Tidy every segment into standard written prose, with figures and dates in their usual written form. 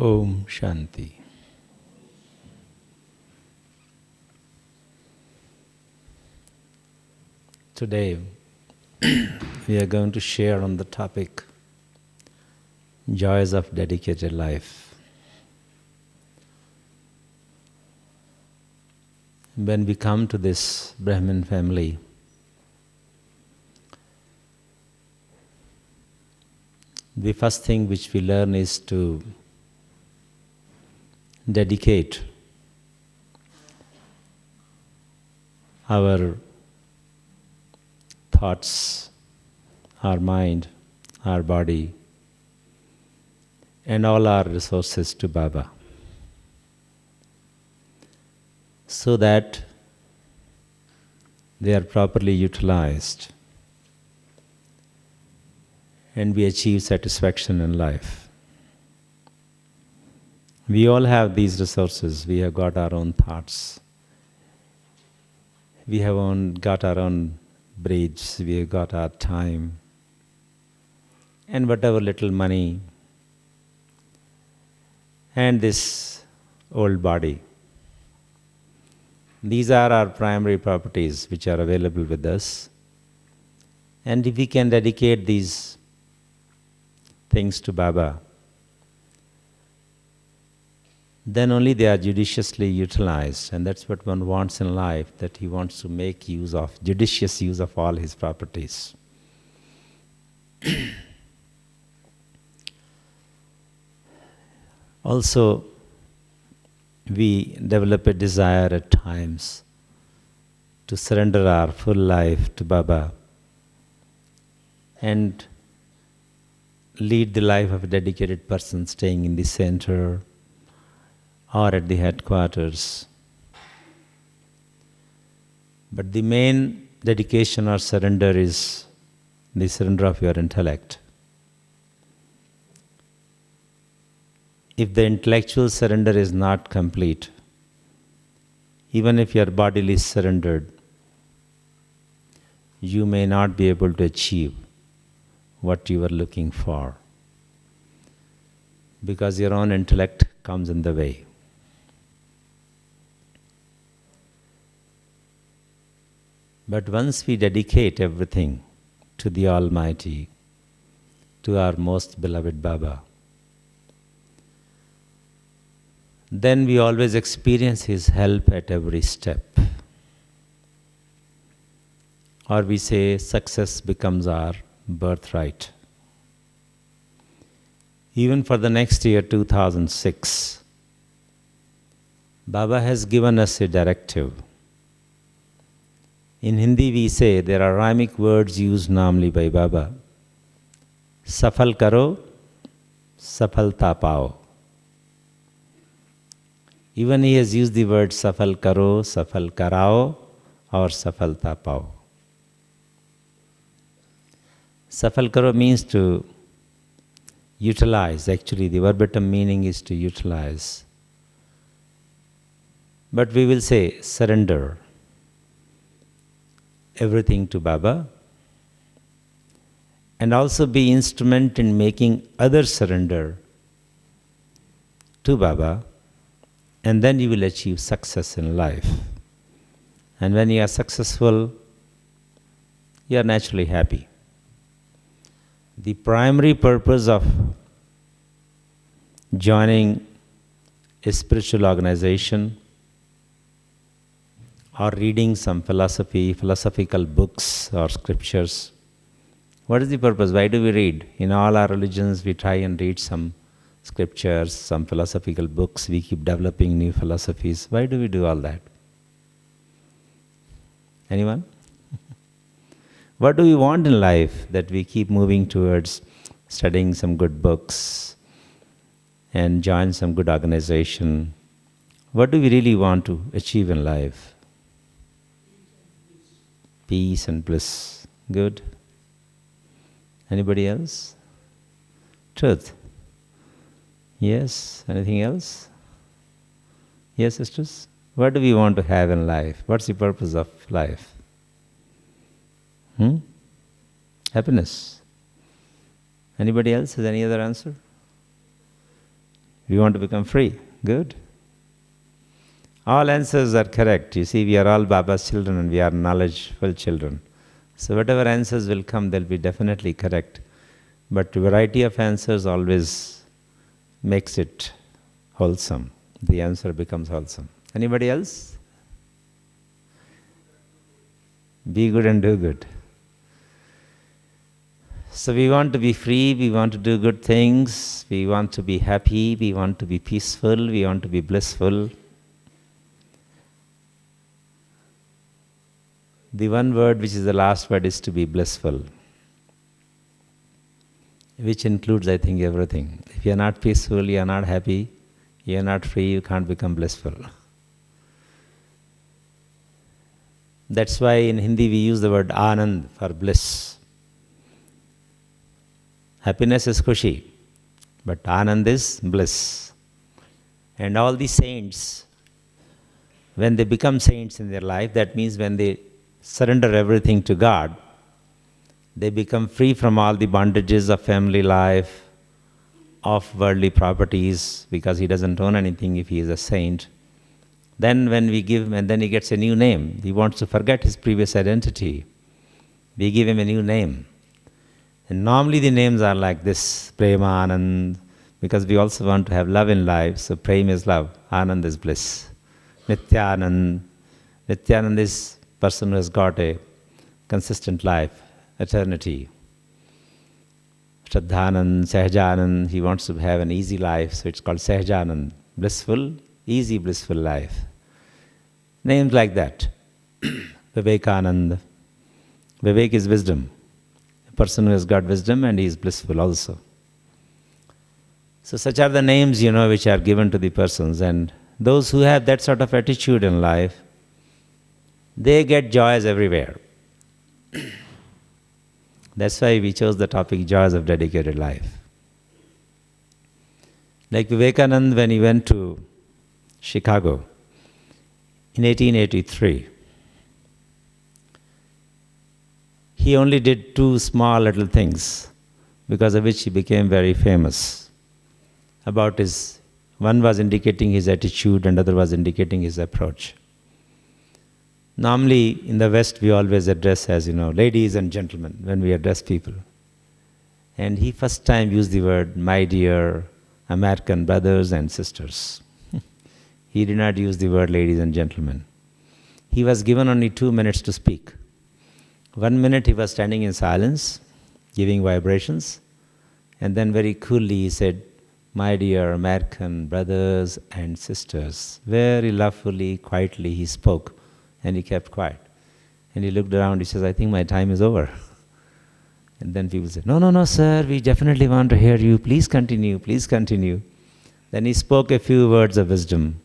Om Shanti. Today we are going to share on the topic Joys of Dedicated Life. When we come to this Brahmin family, the first thing which we learn is to dedicate our thoughts, our mind, our body, and all our resources to Baba, so that they are properly utilized and we achieve satisfaction in life. We all have these resources. We have got our own thoughts. We have got our own breeds. We have got our time. And whatever little money. And this old body. These are our primary properties which are available with us. And if we can dedicate these things to Baba, then only they are judiciously utilized, and that's what one wants in life, that he wants to make judicious use of all his properties. Also, we develop a desire at times to surrender our full life to Baba and lead the life of a dedicated person staying in the center or at the headquarters. But the main dedication or surrender is the surrender of your intellect. If the intellectual surrender is not complete, even if your bodily is surrendered, you may not be able to achieve what you are looking for, because your own intellect comes in the way. But once we dedicate everything to the Almighty, to our most beloved Baba, then we always experience His help at every step. Or we say success becomes our birthright. Even for the next year, 2006, Baba has given us a directive. In Hindi we say there are rhymic words used normally by Baba. Safal karo, safalta pao. Even he has used the word safal karo, safal karao, or safalta pao. Safal karo means to utilize. Actually, the verbatim meaning is to utilize. But we will say surrender everything to Baba, and also be instrument in making others surrender to Baba, and then you will achieve success in life. And when you are successful, you are naturally happy. The primary purpose of joining a spiritual organization or reading some philosophical books or scriptures. What is the purpose? Why do we read? In all our religions, we try and read some scriptures, some philosophical books. We keep developing new philosophies. Why do we do all that? Anyone? What do we want in life that we keep moving towards studying some good books and join some good organization? What do we really want to achieve in life? Peace and bliss. Good. Anybody else? Truth. Yes. Anything else? Yes, sisters? What do we want to have in life? What's the purpose of life? Happiness. Anybody else has any other answer? We want to become free. Good. All answers are correct. You see, we are all Baba's children and we are knowledgeful children. So whatever answers will come, they'll be definitely correct. But variety of answers always makes it wholesome. The answer becomes wholesome. Anybody else? Be good and do good. So we want to be free, we want to do good things, we want to be happy, we want to be peaceful, we want to be blissful. The one word which is the last word is to be blissful, which includes, I think, everything. If you are not peaceful, you are not happy, you are not free, you can't become blissful. That's why in Hindi we use the word Anand for bliss. Happiness is khushi, but Anand is bliss. And all the saints, when they become saints in their life, that means when they surrender everything to God, they become free from all the bondages of family life, of worldly properties, because he doesn't own anything if he is a saint. Then when we give him, and then he gets a new name. He wants to forget his previous identity. We give him a new name. And normally the names are like this, Prema, Anand, because we also want to have love in life. So Prema is love, Anand is bliss. Nityanand. Nityanand is person who has got a consistent life, eternity. Shraddhanand, Sahajanand, he wants to have an easy life, so it's called Sahajanand. Blissful, easy blissful life. Names like that. Vivekanand. Vivek is wisdom. A person who has got wisdom and he is blissful also. So such are the names, which are given to the persons, and those who have that sort of attitude in life, they get joys everywhere. That's why we chose the topic, joys of dedicated life. Like Vivekanand, when he went to Chicago in 1883, he only did two small little things, because of which he became very famous. One was indicating his attitude and other was indicating his approach. Normally in the West we always address as, ladies and gentlemen when we address people. And he first time used the word, my dear American brothers and sisters. He did not use the word ladies and gentlemen. He was given only 2 minutes to speak. 1 minute he was standing in silence, giving vibrations, and then very coolly he said, my dear American brothers and sisters. Very lovefully, quietly he spoke, and he kept quiet. And he looked around, he says, I think my time is over. And then people said, no, sir, we definitely want to hear you. Please continue, please continue. Then he spoke a few words of wisdom.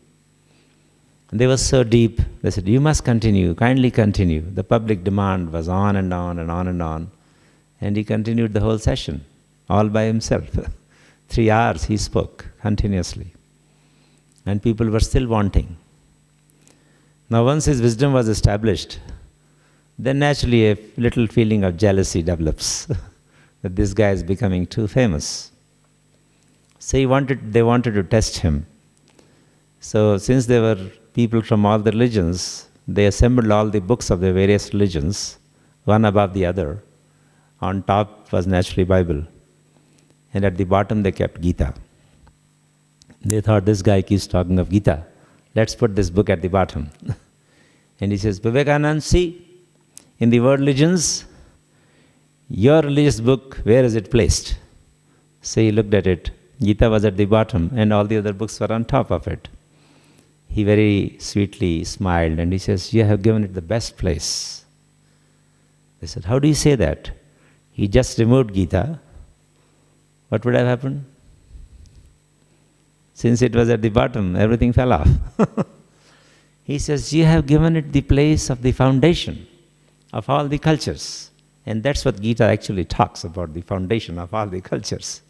And they were so deep, they said, you must continue, kindly continue. The public demand was on and on and on and on. And he continued the whole session, all by himself. 3 hours he spoke continuously. And people were still wanting. Now once his wisdom was established, then naturally a little feeling of jealousy develops that this guy is becoming too famous. So they wanted to test him. So since there were people from all the religions, they assembled all the books of the various religions, one above the other. On top was naturally Bible. And at the bottom they kept Gita. They thought, this guy keeps talking of Gita. Let's put this book at the bottom. And he says, Vivekanand, see, in the world religions, your religious book, where is it placed? So he looked at it. Gita was at the bottom and all the other books were on top of it. He very sweetly smiled and he says, you have given it the best place. They said, how do you say that? He just removed Gita. What would have happened? Since it was at the bottom, everything fell off. He says, you have given it the place of the foundation of all the cultures. And that's what Gita actually talks about, the foundation of all the cultures.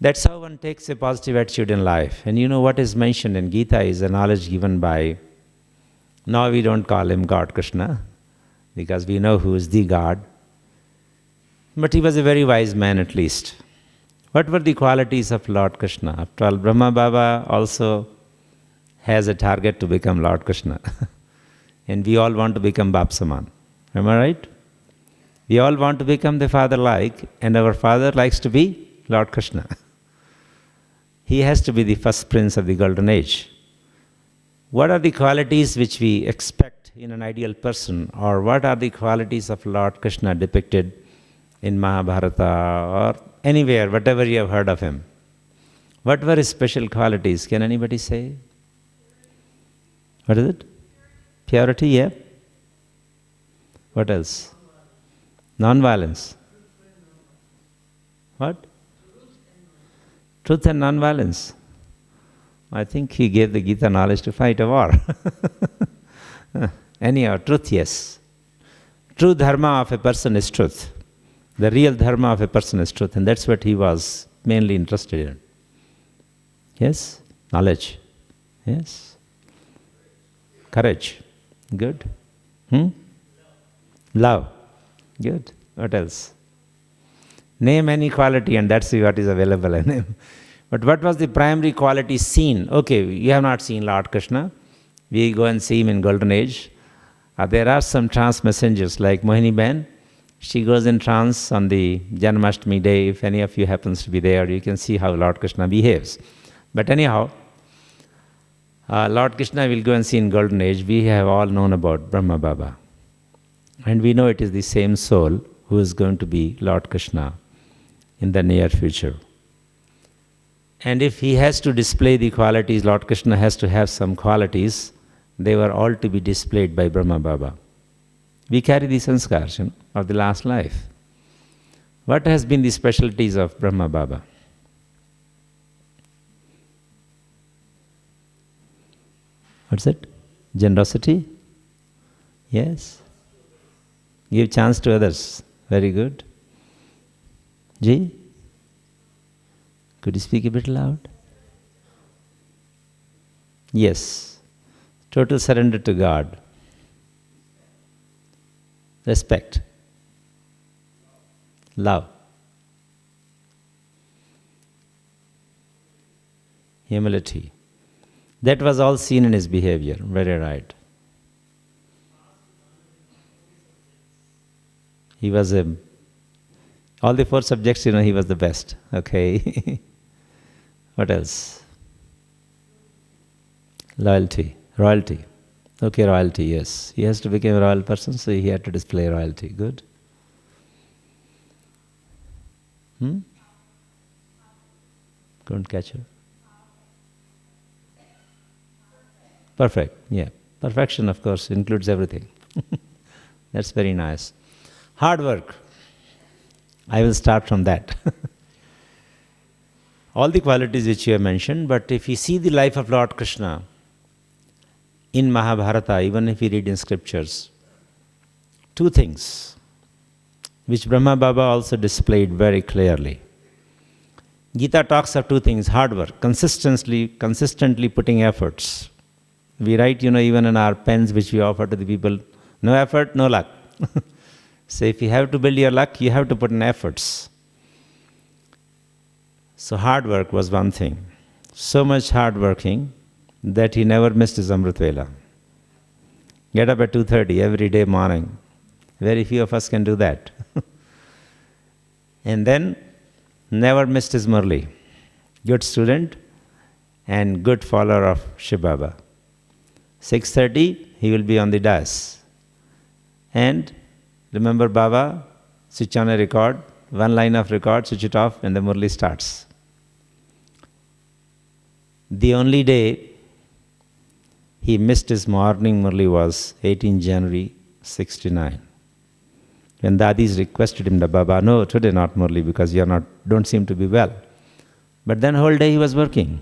That's how one takes a positive attitude in life. And what is mentioned in Gita is a knowledge given by, now we don't call him God Krishna, because we know who is the God. But he was a very wise man at least. What were the qualities of Lord Krishna? After all, Brahma Baba also has a target to become Lord Krishna. And we all want to become Bapsaman. Am I right? We all want to become the father-like, and our father likes to be Lord Krishna. He has to be the first prince of the golden age. What are the qualities which we expect in an ideal person, or what are the qualities of Lord Krishna depicted in Mahabharata or anywhere, whatever you have heard of him? What were his special qualities? Can anybody say? What is it? Purity, yeah. What else? Non-violence. What? Truth and non-violence. I think he gave the Gita knowledge to fight a war. Anyhow, truth, yes. True dharma of a person is truth. The real dharma of a person is truth, and that's what he was mainly interested in. Yes? Knowledge. Yes? Courage. Good. Love. Good. What else? Name any quality and that's what is available in him. But what was the primary quality seen? Okay, you have not seen Lord Krishna. We go and see him in Golden Age. There are some trance messengers like Mohini Ben. She goes in trance on the Janmashtami day. If any of you happens to be there, you can see how Lord Krishna behaves. But anyhow, Lord Krishna will go and see in Golden Age. We have all known about Brahma Baba. And we know it is the same soul who is going to be Lord Krishna in the near future. And if he has to display the qualities, Lord Krishna has to have some qualities, they were all to be displayed by Brahma Baba. We carry the sanskars, of the last life. What has been the specialties of Brahma Baba? What's it? Generosity? Yes. Give chance to others. Very good. Ji? Could you speak a bit loud? Yes. Total surrender to God. Respect. Love. Humility. That was all seen in his behavior. Very right. He was all the 4 subjects, he was the best. Okay. What else? Loyalty. Royalty. Okay, royalty, yes. He has to become a royal person, so he had to display royalty. Good. Couldn't catch her. Perfect, yeah. Perfection, of course, includes everything. That's very nice. Hard work. I will start from that. All the qualities which you have mentioned, but if you see the life of Lord Krishna in Mahabharata, even if you read in scriptures, 2 things which Brahma Baba also displayed very clearly. Gita talks of 2 things: hard work, consistently putting efforts. We write, even in our pens which we offer to the people, no effort, no luck. So if you have to build your luck, you have to put in efforts. So hard work was one thing. So much hard working that he never missed his Amrit Vela. Get up at 2:30 every day morning. Very few of us can do that. And then never missed his Murli. Good student and good follower of Shiv Baba. 6:30 he will be on the dais. And remember Baba, switch on a record, 1 line of record, switch it off, and the Murli starts. The only day he missed his morning Murli was 18 January 69. When Dadis requested him, the Baba, no, today not Murli because you don't seem to be well. But then whole day he was working.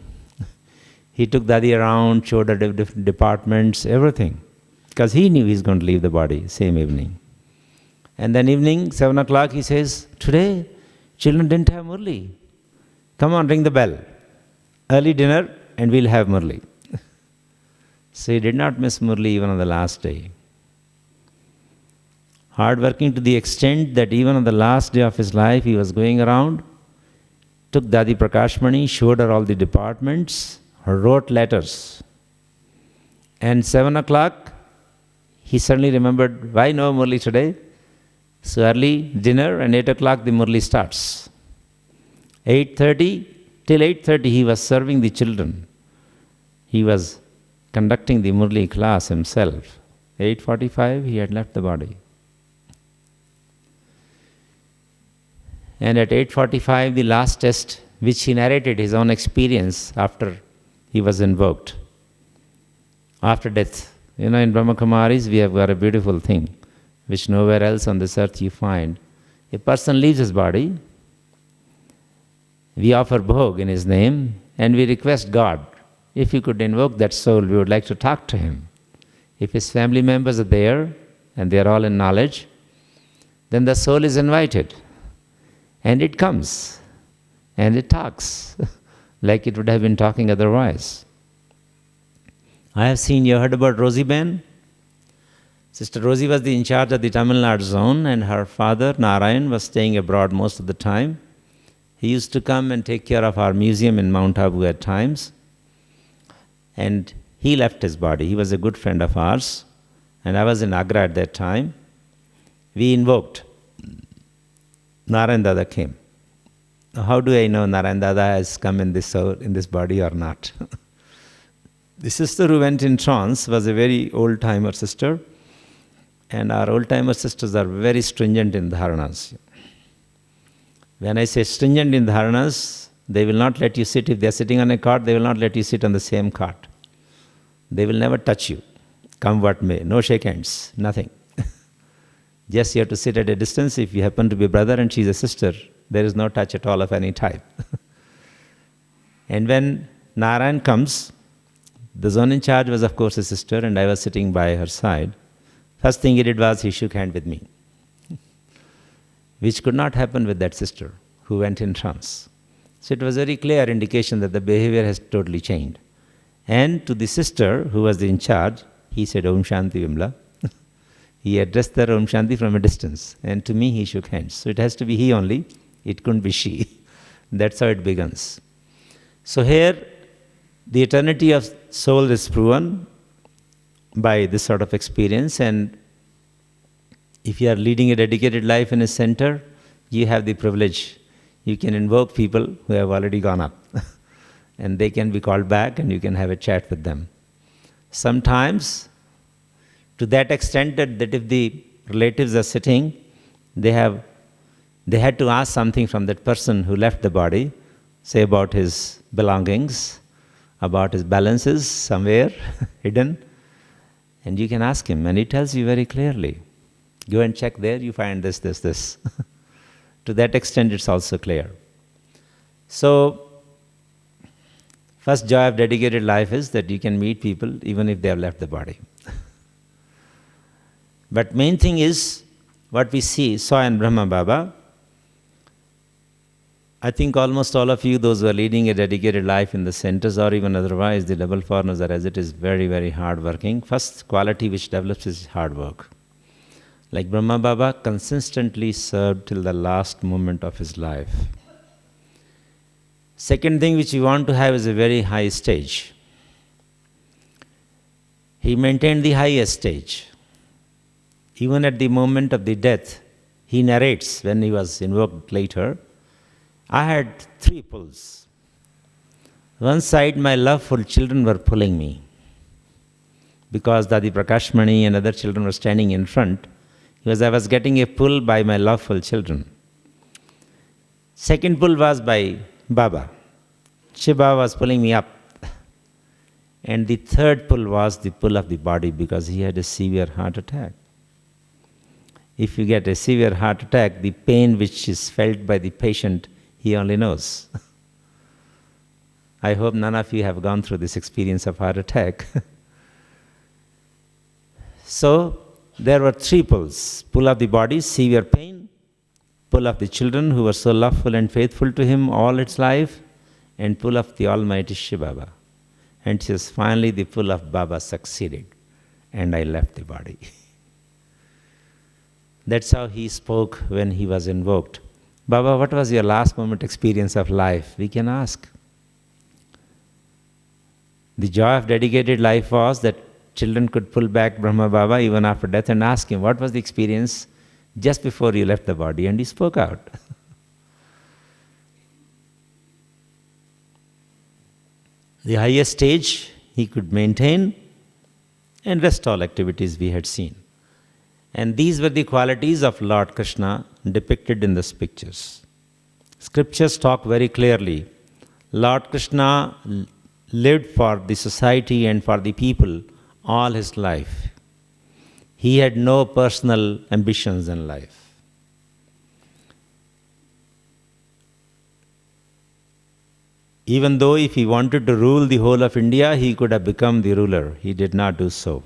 He took Dadi around, showed her different departments, everything. Because he knew he's going to leave the body same evening. And then evening, 7 o'clock, he says, today, children didn't have Murli. Come on, ring the bell. Early dinner, and we'll have Murli. So he did not miss Murli even on the last day. Hard working to the extent that even on the last day of his life, he was going around took Dadi Prakashmani, showed her all the departments, wrote letters. And 7 o'clock, he suddenly remembered, why no Murli today? So early dinner and 8 o'clock the Murli starts. 8:30, till 8:30 he was serving the children. He was conducting the Murli class himself. 8:45 he had left the body. And at 8:45 the last test, which he narrated his own experience after he was invoked. After death. You know, in Brahma Kumaris we have got a beautiful thing, which nowhere else on this earth you find. A person leaves his body, we offer bhog in his name, and we request God, if you could invoke that soul, we would like to talk to him. If his family members are there, and they are all in knowledge, then the soul is invited. And it comes, and it talks, like it would have been talking otherwise. I have seen, you heard about Rosie Ben? Sister Rosie was the in charge of the Tamil Nadu zone, and her father, Narayan, was staying abroad most of the time. He used to come and take care of our museum in Mount Abu at times. And he left his body. He was a good friend of ours. And I was in Agra at that time. We invoked. Narayan Dada came. How do I know Narayan Dada has come in this soul, in this body or not? The sister who went in trance was a very old-timer sister. And our old-timer sisters are very stringent in dharanas. When I say stringent in dharanas, they will not let you sit. If they are sitting on a cot, they will not let you sit on the same cot. They will never touch you, come what may. No shake hands, nothing. Just you have to sit at a distance. If you happen to be a brother and she is a sister, there is no touch at all of any type. And when Narayan comes, the zone in charge was of course a sister, and I was sitting by her side. First thing he did was he shook hand with me, which could not happen with that sister who went in trance. So it was a very clear indication that the behavior has totally changed. And to the sister who was in charge, he said, Om Shanti Vimla. He addressed her Om Shanti from a distance. And to me, he shook hands. So it has to be he only. It couldn't be she. That's how it begins. So here, the eternity of soul is proven by this sort of experience. And if you are leading a dedicated life in a center, you have the privilege. You can invoke people who have already gone up. And they can be called back and you can have a chat with them. Sometimes, to that extent that if the relatives are sitting, they had to ask something from that person who left the body, say about his belongings, about his balances somewhere hidden. And you can ask him, and he tells you very clearly. Go and check there, you find this, this, this. To that extent, it's also clear. So, first joy of dedicated life is that you can meet people even if they have left the body. But main thing is what we saw in Brahma Baba. I think almost all of you, those who are leading a dedicated life in the centers or even otherwise, the level foreigners are as it is very, very hard working. First quality which develops is hard work. Like Brahma Baba consistently served till the last moment of his life. Second thing which we want to have is a very high stage. He maintained the highest stage. Even at the moment of the death, he narrates when he was invoked later, I had 3 pulls. One side, my loveful children were pulling me. Because Dadi Prakashmani and other children were standing in front, because I was getting a pull by my loveful children. Second pull was by Baba. Shiva was pulling me up. And the third pull was the pull of the body because he had a severe heart attack. If you get a severe heart attack, the pain which is felt by the patient, he only knows. I hope none of you have gone through this experience of heart attack. So, there were 3 pulls. Pull of the body, severe pain. Pull of the children who were so loveful and faithful to him all its life. And pull of the Almighty Shiva Baba. And just finally the pull of Baba succeeded. And I left the body. That's how he spoke when he was invoked. Baba, what was your last moment experience of life? We can ask. The joy of dedicated life was that children could pull back Brahma Baba even after death and ask him, what was the experience just before you left the body? And he spoke out. The highest stage he could maintain, and rest all activities we had seen. And these were the qualities of Lord Krishna depicted in these pictures. Scriptures talk very clearly. Lord Krishna lived for the society and for the people all his life. He had no personal ambitions in life. Even though if he wanted to rule the whole of India, he could have become the ruler. He did not do so.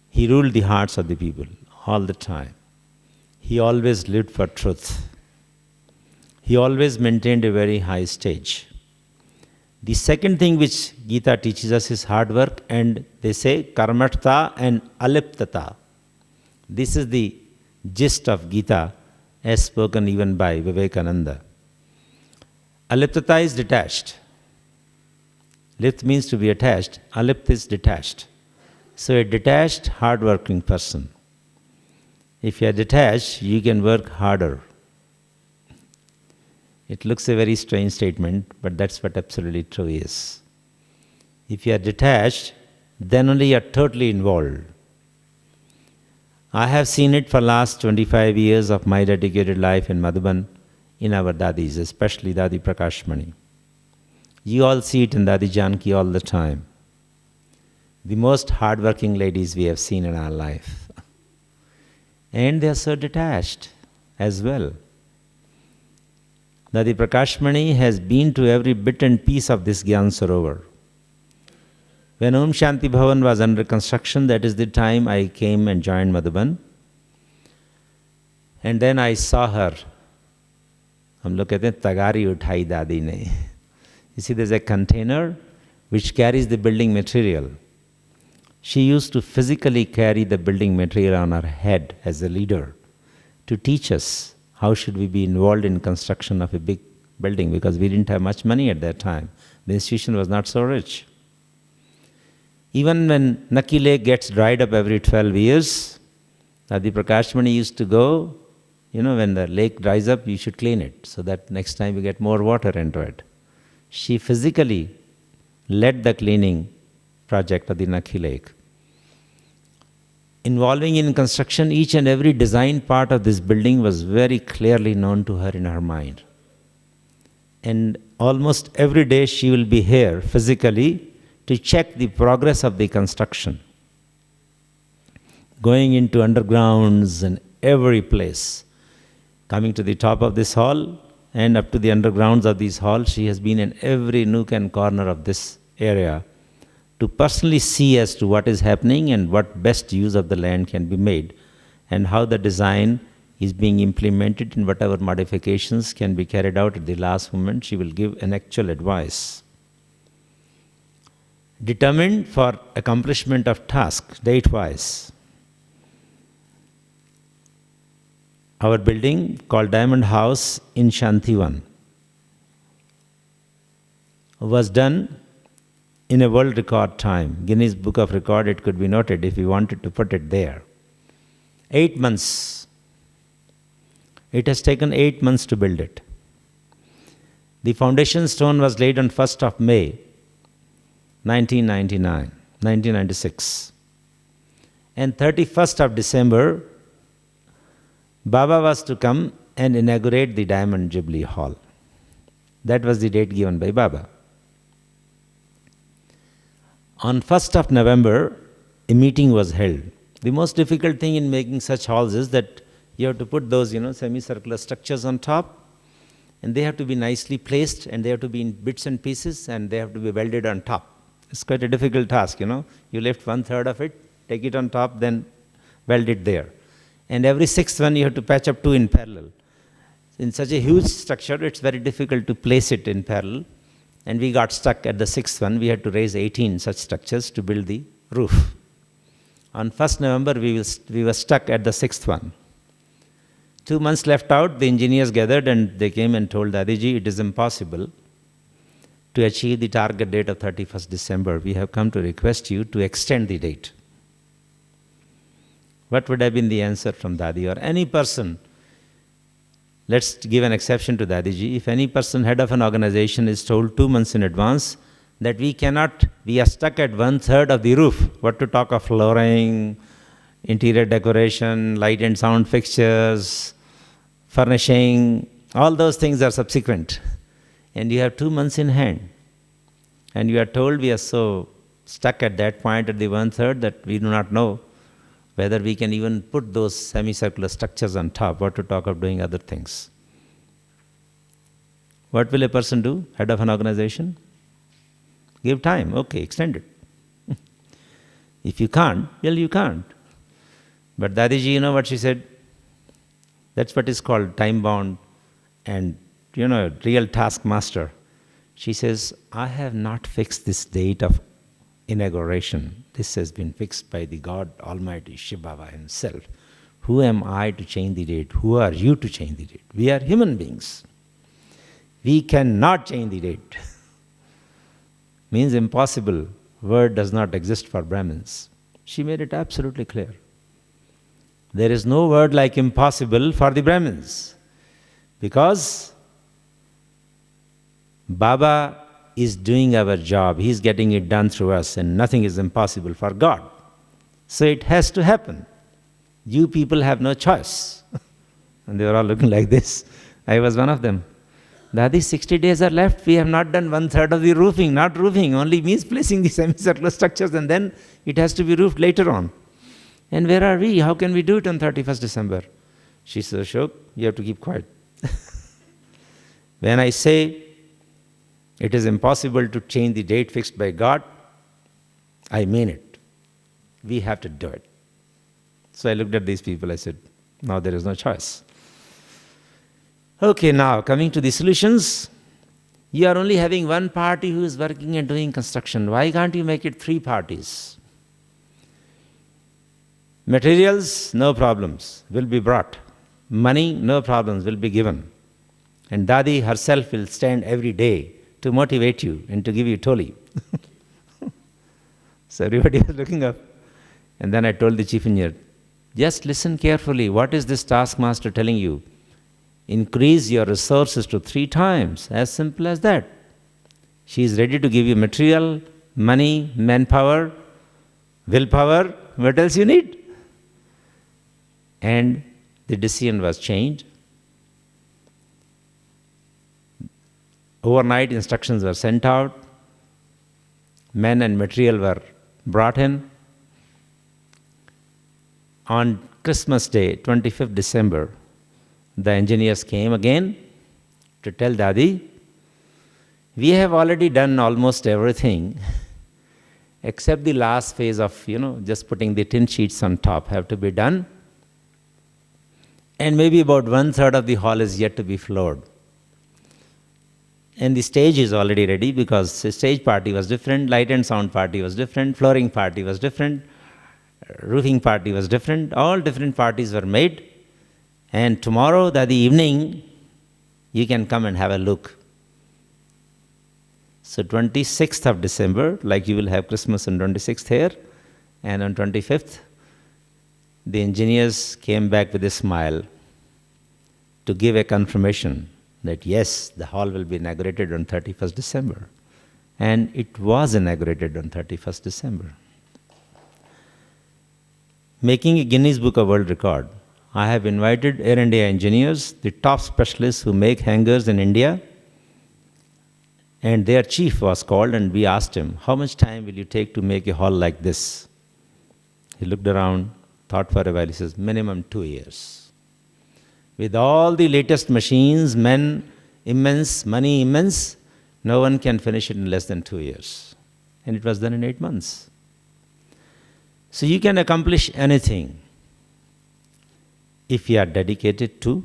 He ruled the hearts of the people all the time. He always lived for truth. He always maintained a very high stage. The second thing which Gita teaches us is hard work, and they say karmartha and aliptata. This is the gist of Gita as spoken even by Vivekananda. Aliptata is detached. Lipt means to be attached. Alipt is detached. So a detached, hard-working person. If you are detached, you can work harder. It looks a very strange statement, but that's what absolutely true is. If you are detached, then only you are totally involved. I have seen it for last 25 years of my dedicated life in Madhuban, in our Dadis, especially Dadi Prakashmani. You all see it in Dadi Janki all the time. The most hard-working ladies we have seen in our life. And they are so detached as well. Dadi Prakashmani has been to every bit and piece of this Gyan Sarovar. When Om Shanti Bhavan was under construction, that is the time I came and joined Madhuban. And then I saw her. हम लोग कहते हैं तगारी उठाई दादी ने. You see, there's a container which carries the building material. She used to physically carry the building material on her head as a leader to teach us how should we be involved in construction of a big building, because we didn't have much money at that time. The institution was not so rich. Even when Nakki Lake gets dried up every 12 years, Dadi Prakashmani used to go, when the lake dries up, you should clean it so that next time you get more water into it. She physically led the cleaning project of the Nakki Lake. Involving in construction, each and every design part of this building was very clearly known to her in her mind. And almost every day she will be here physically to check the progress of the construction. Going into undergrounds and every place. Coming to the top of this hall and up to the undergrounds of this hall, she has been in every nook and corner of this area to personally see as to what is happening and what best use of the land can be made and how the design is being implemented and whatever modifications can be carried out at the last moment. She will give an actual advice. Determined for accomplishment of task, date-wise. Our building called Diamond House in Shantivan was done in a world record time. Guinness Book of Record, it could be noted if we wanted to put it there. 8 months. It has taken 8 months to build it. The foundation stone was laid on 1st of May, 1996. And 31st of December, Baba was to come and inaugurate the Diamond Jubilee Hall. That was the date given by Baba. On 1st of November, a meeting was held. The most difficult thing in making such halls is that you have to put those, semicircular structures on top, and they have to be nicely placed, and they have to be in bits and pieces, and they have to be welded on top. It's quite a difficult task, You lift 1/3 of it, take it on top, then weld it there. And every 6th one you have to patch up 2 in parallel. In such a huge structure, it's very difficult to place it in parallel. And we got stuck at the 6th one. We had to raise 18 such structures to build the roof. On 1st November, we were stuck at the 6th one. 2 months left out, the engineers gathered and they came and told Dadiji, it is impossible to achieve the target date of 31st December. We have come to request you to extend the date. What would have been the answer from Dadi or any person? Let's give an exception to Dadiji. If any person, head of an organization, is told 2 months in advance that we are stuck at 1/3 of the roof, what to talk of flooring, interior decoration, light and sound fixtures, furnishing, all those things are subsequent. And you have 2 months in hand. And you are told we are so stuck at that point at the 1/3 that we do not know whether we can even put those semicircular structures on top, what to talk of doing other things. What will a person do, head of an organization? Give time, okay, extend it. If you can't, well, you can't. But Dadiji, you know what she said? That's what is called time-bound and, real taskmaster. She says, I have not fixed this date of inauguration. This has been fixed by the God Almighty Shiva himself. Who am I to change the date? Who are you to change the date? We are human beings. We cannot change the date. Means impossible. Word does not exist for Brahmins. She made it absolutely clear. There is no word like impossible for the Brahmins. Because Baba is doing our job. He is getting it done through us, and nothing is impossible for God. So it has to happen. You people have no choice. And they were all looking like this. I was one of them. Dadi, 60 days are left. We have not done 1/3 of the roofing. Not roofing, only means placing the semicircular structures, and then it has to be roofed later on. And where are we? How can we do it on 31st December? She says, Ashok, you have to keep quiet. When I say it is impossible to change the date fixed by God, I mean it. We have to do it. So I looked at these people, I said, now there is no choice. Okay, now coming to the solutions. You are only having one party who is working and doing construction. Why can't you make it 3 parties? Materials, no problems, will be brought. Money, no problems, will be given. And Dadi herself will stand every day to motivate you and to give you toli. So everybody was looking up. And then I told the chief engineer, just listen carefully. What is this taskmaster telling you? Increase your resources to 3 times. As simple as that. She is ready to give you material, money, manpower, willpower. What else you need? And the decision was changed. Overnight instructions were sent out. Men and material were brought in. On Christmas Day, 25th December, the engineers came again to tell Dadi, we have already done almost everything except the last phase of, just putting the tin sheets on top have to be done. And maybe about 1/3 of the hall is yet to be floored. And the stage is already ready because the stage party was different, light and sound party was different, flooring party was different, roofing party was different, all different parties were made. And tomorrow, that evening, you can come and have a look. So 26th of December, like you will have Christmas on 26th here, and on 25th, the engineers came back with a smile to give a confirmation that yes, the hall will be inaugurated on 31st December. And it was inaugurated on 31st December. Making a Guinness Book of World Record, I have invited Air India engineers, the top specialists who make hangars in India, and their chief was called and we asked him, how much time will you take to make a hall like this? He looked around, thought for a while, he says, minimum 2 years. With all the latest machines, men immense, money immense, no one can finish it in less than 2 years. And it was done in 8 months. So you can accomplish anything if you are dedicated to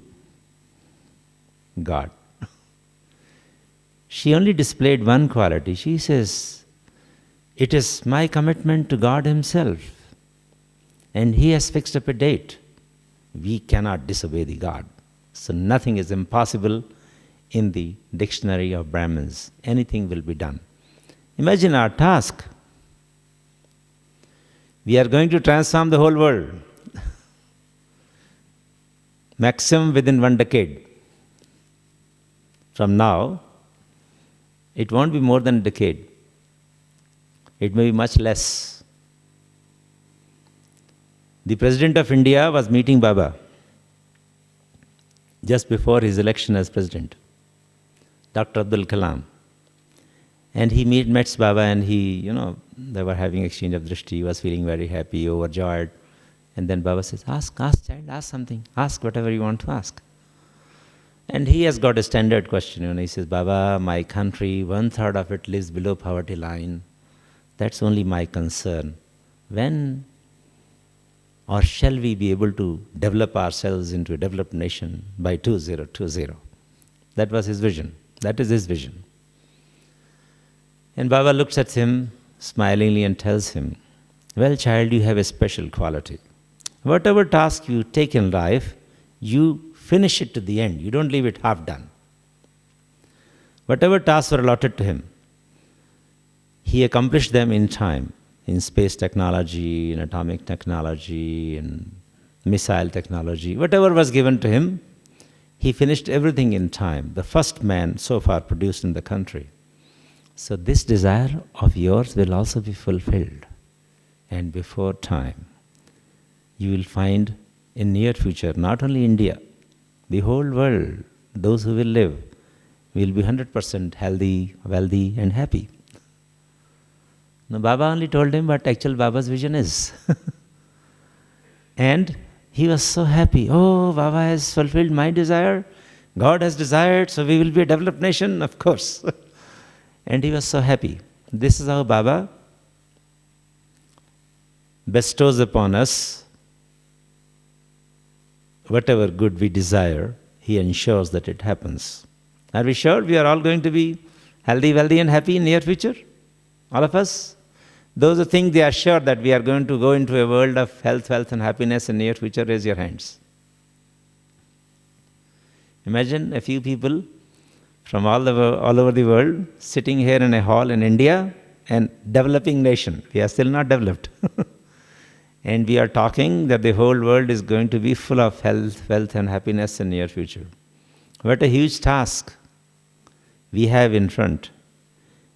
God. She only displayed one quality. She says, it is my commitment to God Himself. And He has fixed up a date. We cannot disobey the God. So nothing is impossible in the dictionary of Brahmins. Anything will be done. Imagine our task. We are going to transform the whole world. Maximum within 1 decade. From now, it won't be more than a decade. It may be much less. The President of India was meeting Baba just before his election as President, Dr. Abdul Kalam. And he met Baba, and they were having exchange of drishti. He was feeling very happy, overjoyed. And then Baba says, ask child, ask something. Ask whatever you want to ask. And he has got a standard question. He says, Baba, my country, 1/3 of it lives below poverty line. That's only my concern. When or shall we be able to develop ourselves into a developed nation by 2020? That was his vision. That is his vision. And Baba looks at him smilingly and tells him, well, child, you have a special quality. Whatever task you take in life, you finish it to the end. You don't leave it half done. Whatever tasks were allotted to him, he accomplished them in time, in space technology, in atomic technology, in missile technology. Whatever was given to him, he finished everything in time. The first man so far produced in the country. So this desire of yours will also be fulfilled. And before time, you will find in near future, not only India, the whole world, those who will live, will be 100% healthy, wealthy and happy. Now Baba only told him what actual Baba's vision is. And he was so happy. Oh, Baba has fulfilled my desire. God has desired, so we will be a developed nation, of course. And he was so happy. This is how Baba bestows upon us whatever good we desire. He ensures that it happens. Are we sure we are all going to be healthy, wealthy and happy in near future? All of us? Those who think they are sure that we are going to go into a world of health, wealth and happiness in near future, raise your hands. Imagine a few people from all over the world sitting here in a hall in India, and developing nation. We are still not developed. And we are talking that the whole world is going to be full of health, wealth and happiness in near future. What a huge task we have in front.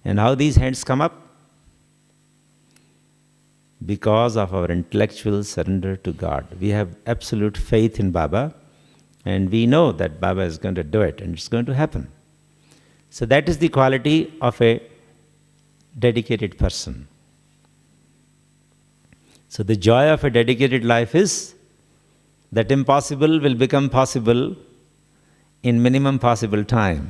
And how these hands come up? Because of our intellectual surrender to God. We have absolute faith in Baba, and we know that Baba is going to do it, and it's going to happen. So that is the quality of a dedicated person. So the joy of a dedicated life is that impossible will become possible in minimum possible time.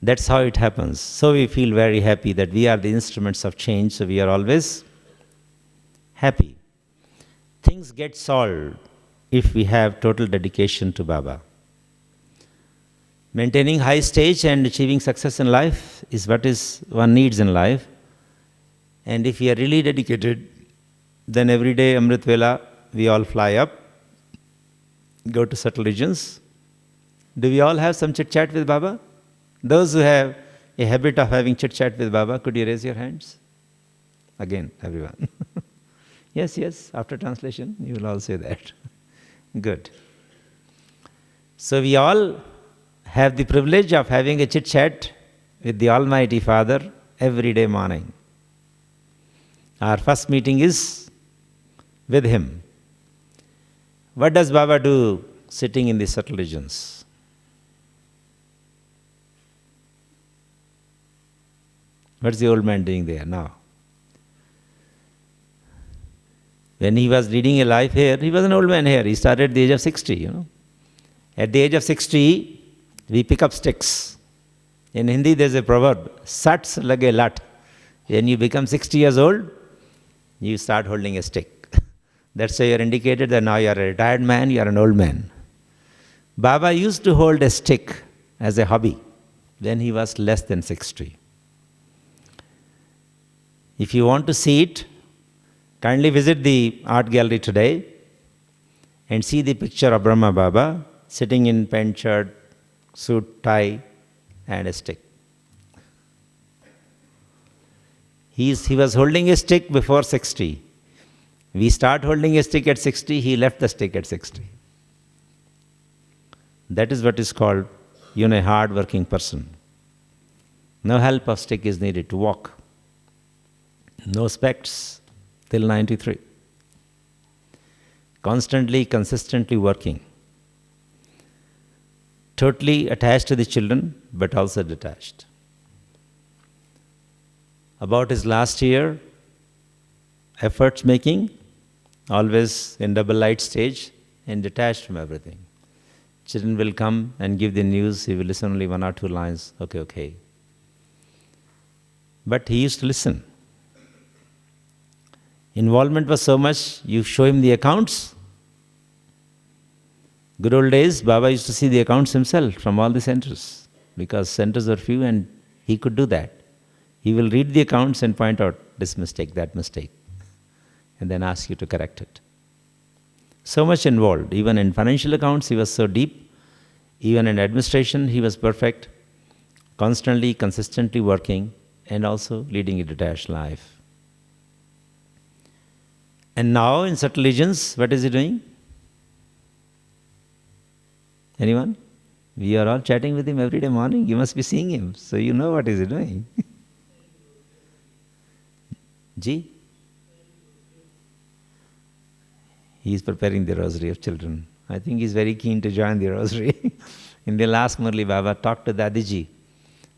That's how it happens. So we feel very happy that we are the instruments of change, so we are always happy. Things get solved if we have total dedication to Baba. Maintaining high stage and achieving success in life is what one needs in life. And if we are really dedicated, then every day Amrit Vela, we all fly up, go to subtle regions. Do we all have some chit-chat with Baba? Those who have a habit of having chit-chat with Baba, could you raise your hands? Again, everyone. Yes, after translation, you will all say that. Good. So we all have the privilege of having a chit-chat with the Almighty Father every day morning. Our first meeting is with Him. What does Baba do sitting in the subtle regions? What's the old man doing there now? When he was leading a life here, he was an old man here. He started at the age of 60, At the age of 60, we pick up sticks. In Hindi, there's a proverb, Sats lage lat. When you become 60 years old, you start holding a stick. That's why you're indicated that now you're a retired man, you're an old man. Baba used to hold a stick as a hobby when he was less than 60. If you want to see it, kindly visit the art gallery today and see the picture of Brahma Baba sitting in pant shirt, suit, tie, and a stick. He was holding a stick before 60. We start holding a stick at 60, he left the stick at 60. That is what is called, a hard-working person. No help of stick is needed to walk. No specs till 93. Constantly, consistently working. Totally attached to the children, but also detached. About his last year, efforts making, always in double light stage and detached from everything. Children will come and give the news, he will listen only 1 or 2 lines, okay. But he used to listen. Involvement was so much, you show him the accounts. Good old days, Baba used to see the accounts himself from all the centers, because centers are few and he could do that. He will read the accounts and point out this mistake, that mistake, and then ask you to correct it. So much involved. Even in financial accounts, he was so deep. Even in administration, he was perfect. Constantly, consistently working, and also leading a detached life. And now, in subtle regions, what is he doing? Anyone? We are all chatting with him every day morning. You must be seeing him, so you know what is he doing. Ji? He is preparing the rosary of children. I think he is very keen to join the rosary. In the last Murli, Baba talked to Dadi Ji.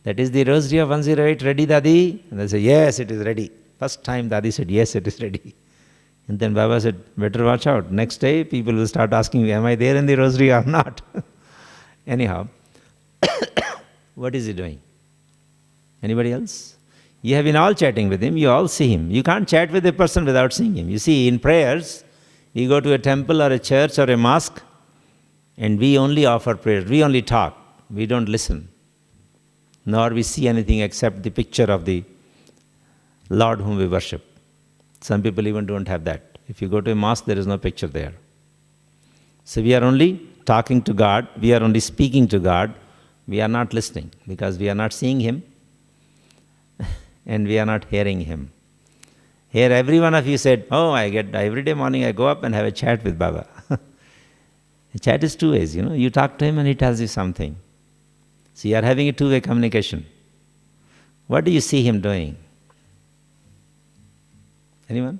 That is the rosary of 108 ready, Dadi? And they said, yes, it is ready. First time Dadi said, yes, it is ready. And then Baba said, better watch out. Next day, people will start asking me, am I there in the rosary or not? Anyhow, what is he doing? Anybody else? You have been all chatting with him, you all see him. You can't chat with a person without seeing him. You see, in prayers, we go to a temple or a church or a mosque, and we only offer prayers. We only talk. We don't listen. Nor we see anything except the picture of the Lord whom we worship. Some people even don't have that. If you go to a mosque, there is no picture there. So we are only talking to God. We are only speaking to God. We are not listening because we are not seeing Him and we are not hearing Him. Here every one of you said, oh, every day morning I go up and have a chat with Baba. A chat is 2 ways, You talk to him and he tells you something. So you are having a 2-way communication. What do you see him doing? Anyone?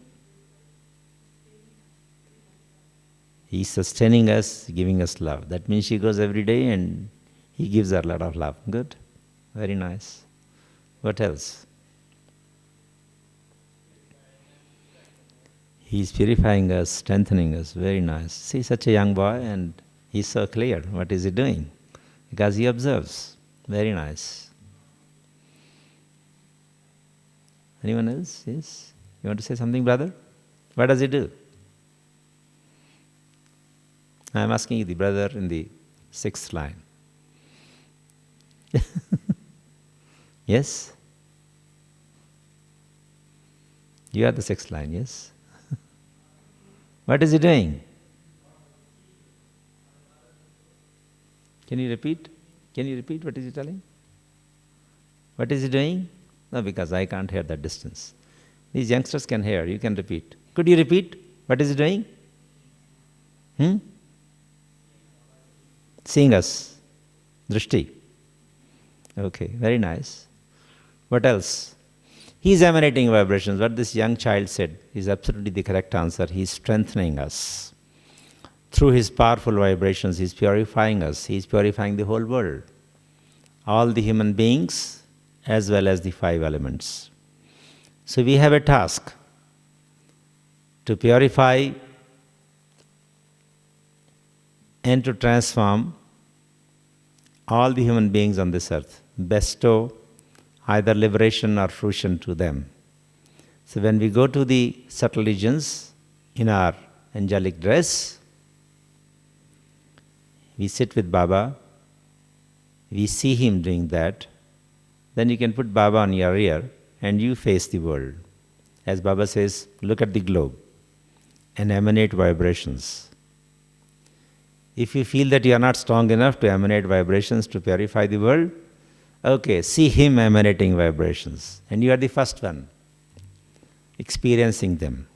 He is sustaining us, giving us love. That means she goes every day and he gives her a lot of love. Good. Very nice. What else? He is purifying us, strengthening us. Very nice. See, such a young boy and he's so clear. What is he doing? Because he observes. Very nice. Anyone else? Yes? You want to say something, brother? What does he do? I am asking you, the brother in the 6th line. Yes? You are the 6th line, yes? What is he doing? Can you repeat? Can you repeat what is he telling? What is he doing? No, because I can't hear that distance. These youngsters can hear. You can repeat. Could you repeat? What is he doing? Seeing us. Drishti. Okay, very nice. What else? He is emanating vibrations. What this young child said is absolutely the correct answer. He is strengthening us. Through his powerful vibrations, he is purifying us. He is purifying the whole world. All the human beings as well as the 5 elements. So we have a task to purify and to transform all the human beings on this earth. Bestow either liberation or fruition to them. So when we go to the subtle regions in our angelic dress, we sit with Baba, we see him doing that, then you can put Baba on your ear and you face the world. As Baba says, look at the globe and emanate vibrations. If you feel that you are not strong enough to emanate vibrations to purify the world, okay, see him emanating vibrations. And you are the first one experiencing them.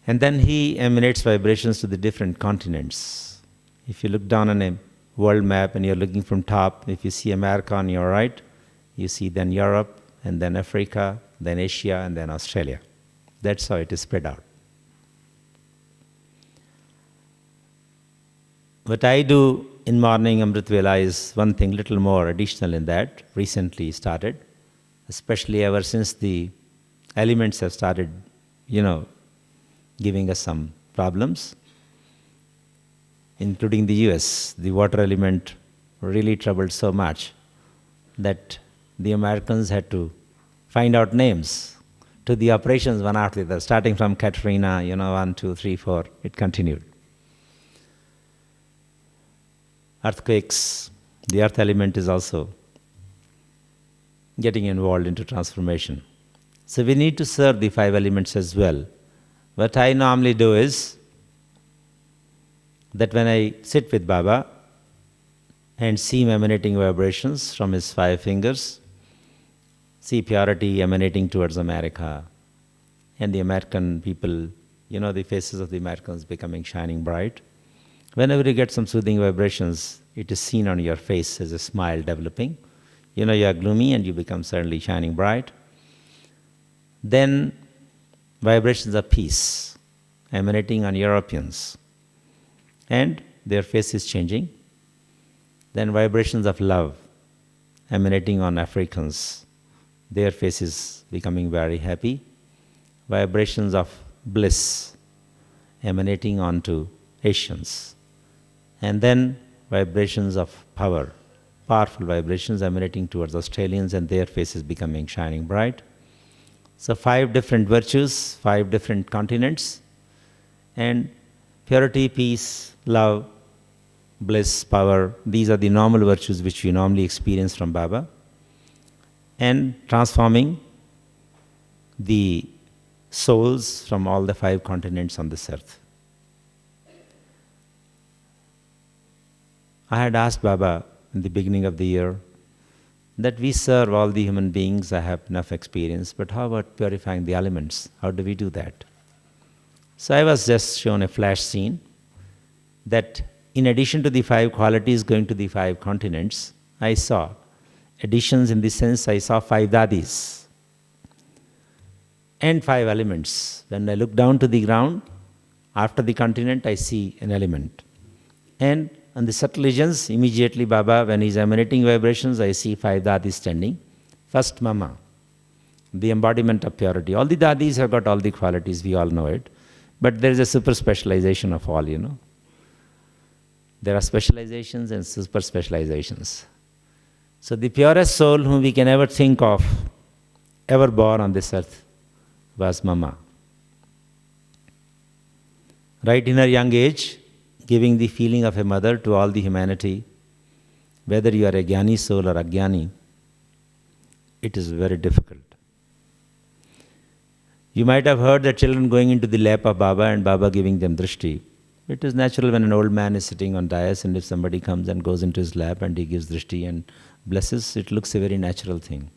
And then he emanates vibrations to the different continents. If you look down on a world map and you're looking from top, if you see America on your right, you see then Europe, and then Africa, then Asia, and then Australia. That's how it is spread out. What I do in morning Amrit Vela is one thing little more additional in that, recently started, especially ever since the elements have started, giving us some problems, including the US. The water element really troubled so much that the Americans had to find out names to the operations one after the other, starting from Katrina, 1, 2, 3, 4, it continued. Earthquakes, the earth element is also getting involved into transformation. So we need to serve the 5 elements as well. What I normally do is that when I sit with Baba and see him emanating vibrations from his 5 fingers, see purity emanating towards America, and the American people, the faces of the Americans becoming shining bright. Whenever you get some soothing vibrations, it is seen on your face as a smile developing. You are gloomy and you become suddenly shining bright. Then vibrations of peace emanating on Europeans, and their face is changing. Then vibrations of love emanating on Africans, their faces becoming very happy. Vibrations of bliss emanating onto Asians. And then vibrations of power, powerful vibrations emanating towards Australians, and their faces becoming shining bright. So 5 different virtues, 5 different continents, and purity, peace, love, bliss, power, these are the normal virtues which we normally experience from Baba, and transforming the souls from all the 5 continents on this earth. I had asked Baba in the beginning of the year that we serve all the human beings, I have enough experience, but how about purifying the elements? How do we do that? So I was just shown a flash scene that in addition to the 5 qualities going to the 5 continents, I saw additions in the sense I saw 5 dadis and 5 elements. When I look down to the ground, after the continent, I see an element. And on the subtle regions, immediately Baba, when he's emanating vibrations, I see 5 dadis standing. First, Mama, the embodiment of purity. All the dadis have got all the qualities, we all know it. But there is a super specialization of all, There are specializations and super specializations. So the purest soul whom we can ever think of, ever born on this earth, was Mama. Right in her young age, giving the feeling of a mother to all the humanity, whether you are a Jnani soul or Ajnani, it is very difficult. You might have heard the children going into the lap of Baba and Baba giving them drishti. It is natural when an old man is sitting on dais, and if somebody comes and goes into his lap and he gives drishti and blesses, it looks a very natural thing.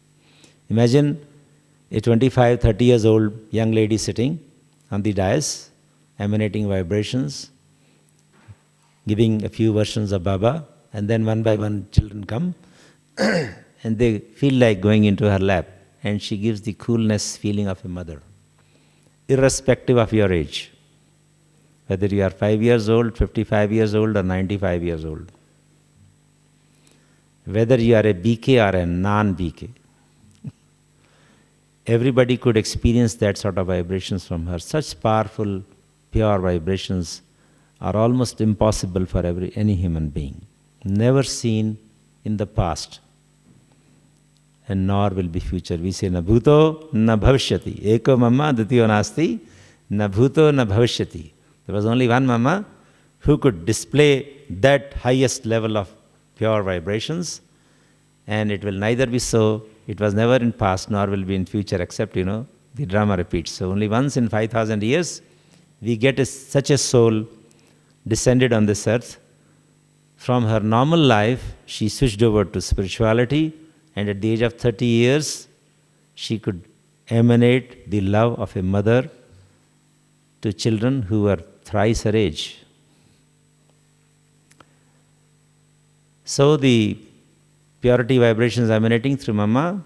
Imagine a 25, 30 years old young lady sitting on the dais, emanating vibrations, giving a few versions of Baba, and then one by one children come and they feel like going into her lap, and she gives the coolness feeling of a mother, irrespective of your age, whether you are 5 years old, 55 years old, or 95 years old, whether you are a BK or a non-BK. Everybody could experience that sort of vibrations from her. Such powerful, pure vibrations are almost impossible for any human being. Never seen in the past, and nor will be future. We say, na bhuto, na bhavishyati. Eko mama, dutiyo nasti, na bhuto, na bhavishyati. There was only one Mama who could display that highest level of pure vibrations, and it will neither be so, it was never in past, nor will be in future, except, the drama repeats. So only once in 5,000 years, we get such a soul descended on this earth. From her normal life, she switched over to spirituality, and at the age of 30 years, she could emanate the love of a mother to children who were thrice her age. So the purity vibrations emanating through Mama,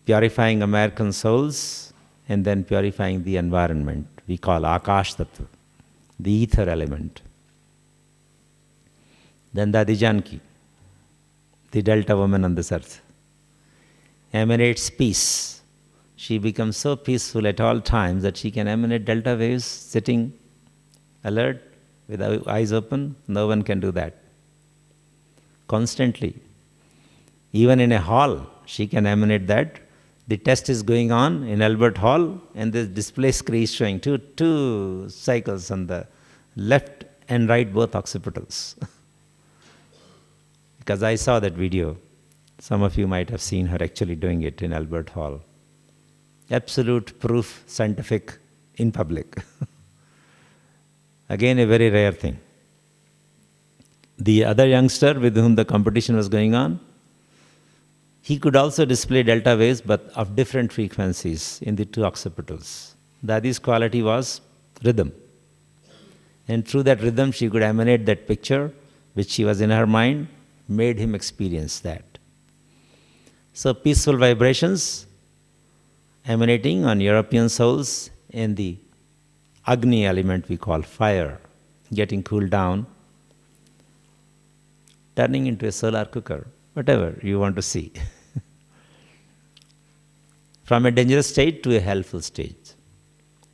purifying American souls, and then purifying the environment. We call Akash Tattva, the ether element. Then Dadi Janki, the Delta woman on this earth, emanates peace. She becomes so peaceful at all times that she can emanate delta waves sitting alert with eyes open. No one can do that. Constantly. Even in a hall, she can emanate that. The test is going on in Albert Hall, and the display screen is showing two cycles on the left and right, both occipitals. Because I saw that video. Some of you might have seen her actually doing it in Albert Hall. Absolute proof, scientific, in public. Again, a very rare thing. The other youngster with whom the competition was going on, he could also display delta waves, but of different frequencies in the two occipitals. Dadi's quality was rhythm. And through that rhythm, she could emanate that picture, which she was in her mind, made him experience that. So peaceful vibrations emanating on European souls in the Agni element we call fire, getting cooled down, turning into a solar cooker, whatever you want to see. From a dangerous state to a helpful state,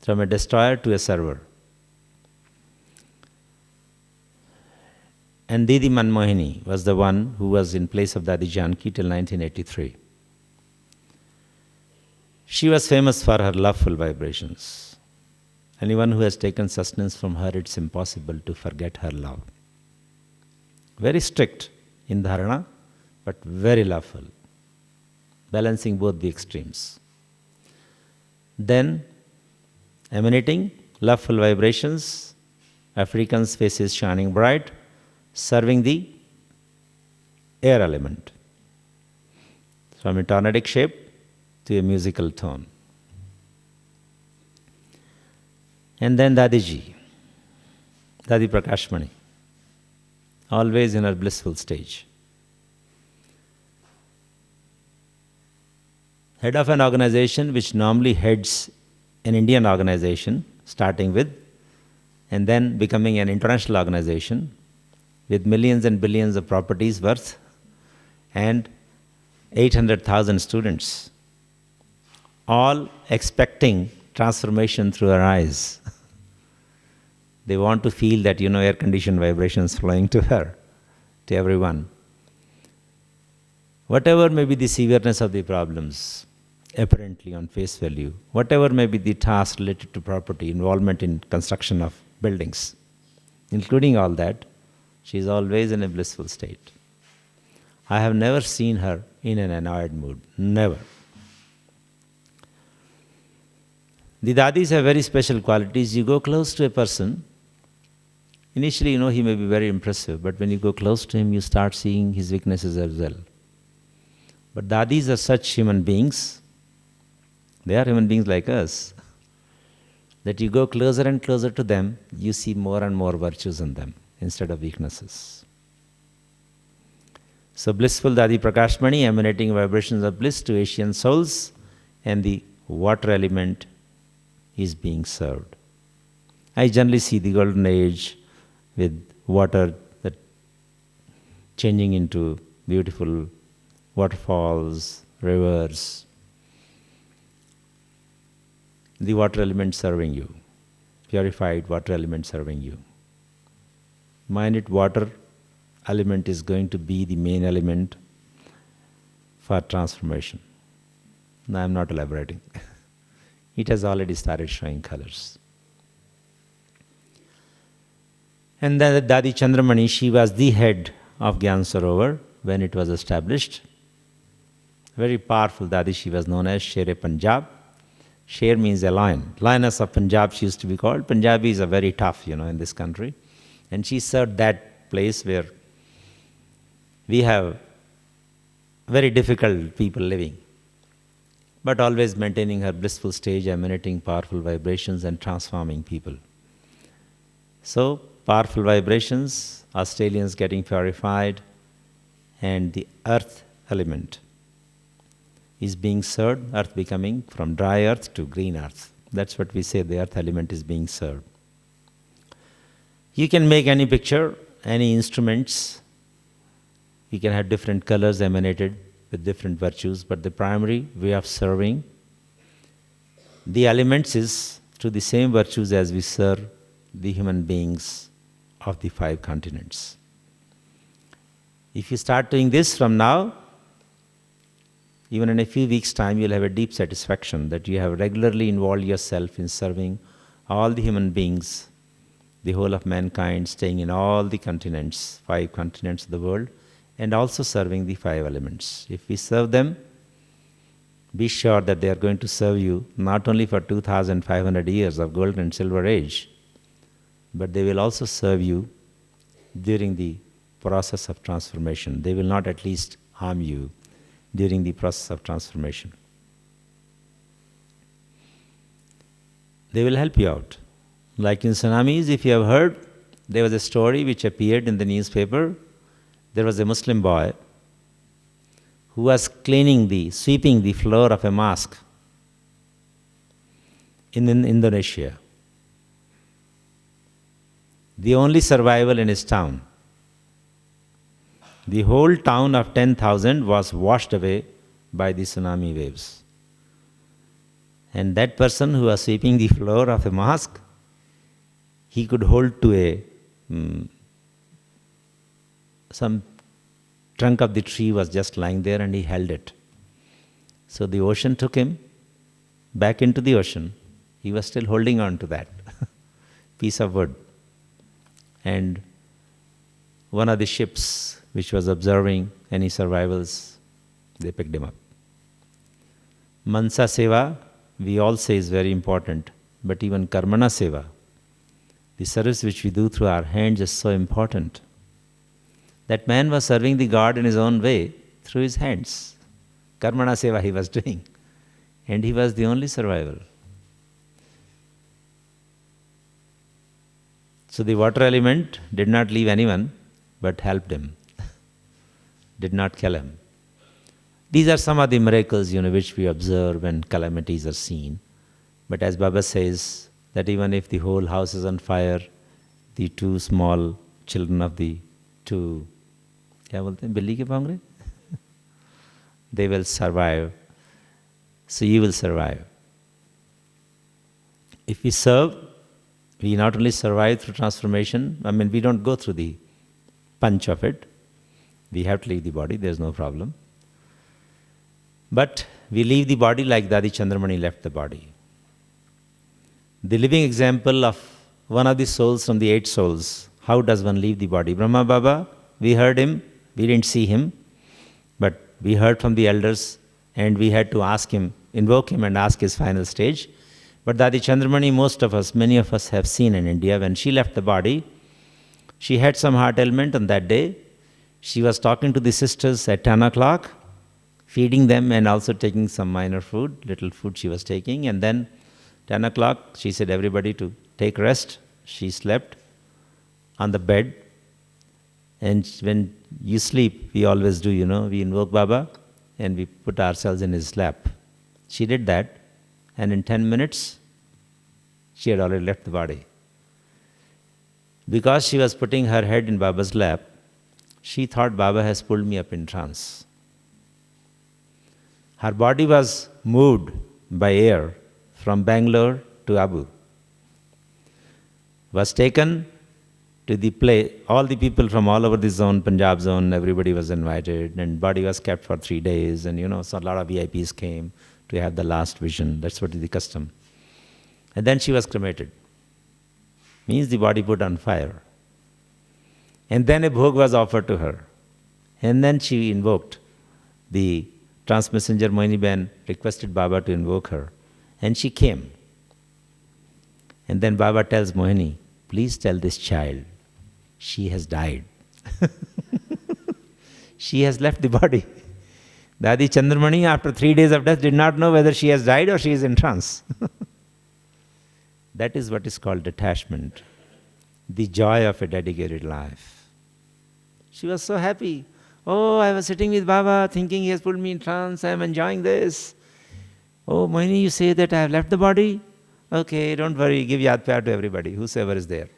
from a destroyer to a server. And Didi Manmohini was the one who was in place of Dadi Janki till 1983. She was famous for her loveful vibrations. Anyone who has taken sustenance from her, it's impossible to forget her love. Very strict in dharana, but very loveful, balancing both the extremes. Then, emanating loveful vibrations, African's faces shining bright, serving the air element, from a tornadic shape to a musical tone. And then Dadiji, Dadi Prakashmani, always in her blissful stage. Head of an organization which normally heads an Indian organization, starting with, and then becoming an international organization with millions and billions of properties worth and 800,000 students, all expecting transformation through her eyes. They want to feel that, air-conditioned vibrations flowing to her, to everyone. Whatever may be the severeness of the problems, apparently on face value, whatever may be the task related to property, involvement in construction of buildings, including all that, she is always in a blissful state. I have never seen her in an annoyed mood, never. The Dadis have very special qualities. You go close to a person, initially, he may be very impressive, but when you go close to him, you start seeing his weaknesses as well. But Dadis are such human beings, they are human beings like us, that you go closer and closer to them, you see more and more virtues in them instead of weaknesses. So blissful Dadi Prakashmani emanating vibrations of bliss to Asian souls, and the water element is being served. I generally see the golden age with water that changing into beautiful waterfalls, rivers, the water element serving you, purified water element serving you. Mind it, water element is going to be the main element for transformation. No, I am not elaborating. It has already started showing colors. And then Dadi Chandramani, she was the head of Gyan Sarovar when it was established. Very powerful Dadi, she was known as Shere Punjab. Sher means a lion. Lioness of Punjab she used to be called. Punjabis are very tough, in this country. And she served that place where we have very difficult people living, but always maintaining her blissful stage, emanating powerful vibrations and transforming people. So, powerful vibrations, Australians getting purified, and the earth element is being served, earth becoming from dry earth to green earth. That's what we say, the earth element is being served. You can make any picture, any instruments. You can have different colors emanated with different virtues, but the primary way of serving the elements is through the same virtues as we serve the human beings of the 5 continents. If you start doing this from now, even in a few weeks' time, you'll have a deep satisfaction that you have regularly involved yourself in serving all the human beings, the whole of mankind, staying in all the continents, 5 continents of the world, and also serving the 5 elements. If we serve them, be sure that they are going to serve you not only for 2,500 years of gold and silver age, but they will also serve you during the process of transformation. They will not at least harm you during the process of transformation. They will help you out. Like in tsunamis, if you have heard, there was a story which appeared in the newspaper. There was a Muslim boy who was sweeping the floor of a mosque in Indonesia. The only survival in his town. The whole town of 10,000 was washed away by the tsunami waves. And that person who was sweeping the floor of a mosque, he could hold to some trunk of the tree was just lying there and he held it. So the ocean took him back into the ocean. He was still holding on to that piece of wood. And one of the ships which was observing any survivals, they picked him up. Mansa Seva, we all say is very important, but even Karmana Seva, the service which we do through our hands is so important. That man was serving the God in his own way through his hands. Karmana Seva he was doing. And he was the only survival. So the water element did not leave anyone, but helped him. Did not kill him. These are some of the miracles, which we observe when calamities are seen. But as Baba says, that even if the whole house is on fire, the 2 small children of the 2, billi ke pangre? They will survive. So you will survive. If we serve, we not only survive through transformation, we don't go through the punch of it. We have to leave the body, there's no problem. But we leave the body like Dadi Chandra left the body. The living example of one of the souls from the 8 souls. How does one leave the body? Brahma Baba, we heard him, we didn't see him, but we heard from the elders and we had to ask him, invoke him and ask his final stage. But Dadi Chandramani, many of us have seen in India, when she left the body, she had some heart ailment on that day. She was talking to the sisters at 10 o'clock, feeding them and also taking some minor food, little food she was taking. And then 10 o'clock, she said everybody to take rest. She slept on the bed. And when you sleep, we always do, we invoke Baba and we put ourselves in his lap. She did that, and in 10 minutes, she had already left the body. Because she was putting her head in Baba's lap, she thought Baba has pulled me up in trance. Her body was moved by air from Bangalore to Abu. Was taken to the play. All the people from all over the zone, Punjab zone, everybody was invited, and body was kept for 3 days, and so a lot of VIPs came to have the last vision. That's what is the custom. And then she was cremated. Means the body put on fire. And then a bhog was offered to her. And then she invoked. The trans messenger Moini Ben requested Baba to invoke her. And she came. And then Baba tells Mohini, please tell this child, she has died. She has left the body. Dadi Chandramani, after 3 days of death, did not know whether she has died or she is in trance. That is what is called detachment, the joy of a dedicated life. She was so happy. Oh, I was sitting with Baba thinking he has put me in trance, I am enjoying this. Oh, Mohini, you say that I have left the body? Okay, don't worry, give yad pyar to everybody, whosoever is there.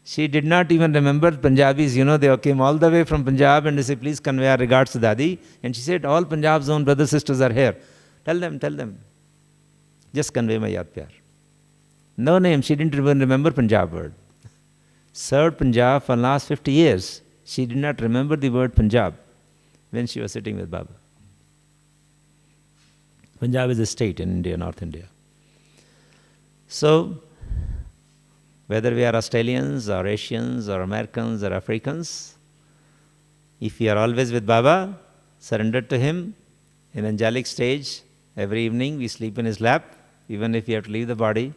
She did not even remember Punjabis, they came all the way from Punjab and they say, please convey our regards to Dadi. And she said, all Punjab's own brothers, sisters are here. Tell them. Just convey my yad pyar. No name, she didn't even remember Punjab word. Served Punjab for last 50 years. She did not remember the word Punjab when she was sitting with Baba. Punjab is a state in India, North India. So, whether we are Australians or Asians or Americans or Africans, if we are always with Baba, surrendered to Him, in angelic stage, every evening we sleep in His lap, even if we have to leave the body,